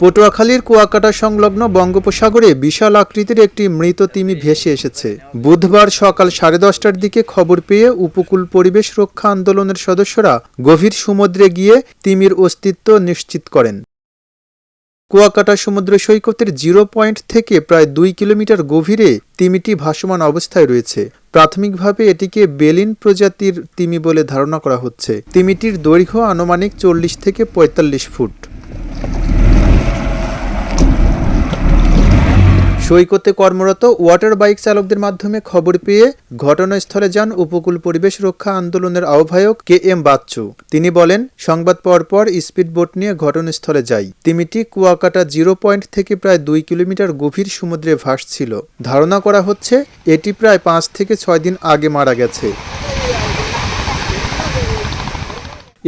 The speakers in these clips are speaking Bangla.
পটুয়াখালীর কুয়াকাটা সংলগ্ন বঙ্গোপসাগরে বিশাল আকৃতির একটি মৃত তিমি ভেসে এসেছে। বুধবার সকাল 10:30টার দিকে খবর পেয়ে উপকূল পরিবেশ রক্ষা আন্দোলনের সদস্যরা গভীর সমুদ্রে গিয়ে তিমির অস্তিত্ব নিশ্চিত করেন। কুয়াকাটা সমুদ্র সৈকতের 0 পয়েন্ট থেকে প্রায় 2 কিলোমিটার গভীরে তিমিটি ভাসমান অবস্থায় রয়েছে। প্রাথমিকভাবে এটিকে বেলিন প্রজাতির তিমি বলে ধারণা করা হচ্ছে। তিমিটির দৈর্ঘ্য আনুমানিক 40 থেকে 45 ফুট। সৈকতে কর্মরত ওয়াটার বাইক চালকদের মাধ্যমে খবর পেয়ে ঘটনাস্থলে যান উপকূল পরিবেশ রক্ষা আন্দোলনের আহ্বায়ক KM বাচ্চু। তিনি বলেন, সংবাদ পাওয়ার পর স্পিডবোট নিয়ে ঘটনাস্থলে যাই। তিমিটি কুয়াকাটা 0 পয়েন্ট থেকে প্রায় 2 কিলোমিটার গভীর সমুদ্রে ভাসছিল। ধারণা করা হচ্ছে এটি প্রায় 5 থেকে 6 দিন আগে মারা গেছে।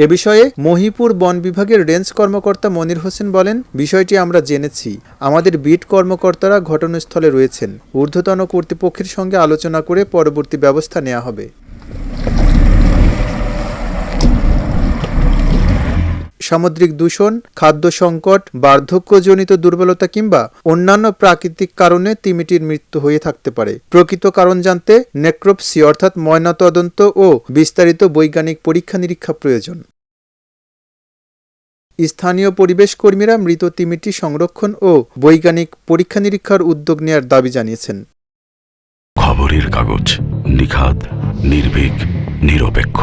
এ বিষয়ে মহিপুর বন বিভাগের রেঞ্জ কর্মকর্তা মনির হোসেন বলেন, বিষয়টি আমরা জেনেছি। আমাদের বিট কর্মকর্তারা ঘটনাস্থলে রয়েছেন। ঊর্ধ্বতন কর্তৃপক্ষের সঙ্গে আলোচনা করে পরবর্তী ব্যবস্থা নেওয়া হবে। সামুদ্রিক দূষণ, খাদ্য সংকট, বার্ধক্যজনিত দুর্বলতা কিংবা অন্যান্য প্রাকৃতিক কারণে তিমিটির মৃত্যু হয়ে থাকতে পারে। প্রকৃত কারণ জানতে নেক্রোপসি অর্থাৎ ময়নাতদন্ত ও বিস্তারিত বৈজ্ঞানিক পরীক্ষা নিরীক্ষা প্রয়োজন। স্থানীয় পরিবেশ কর্মীরা মৃত তিমিটি সংরক্ষণ ও বৈজ্ঞানিক পরীক্ষা নিরীক্ষার উদ্যোগ নেওয়ার দাবি জানিয়েছেন। খবরের কাগজ, নিখাদ, নির্ভীক, নিরপেক্ষ।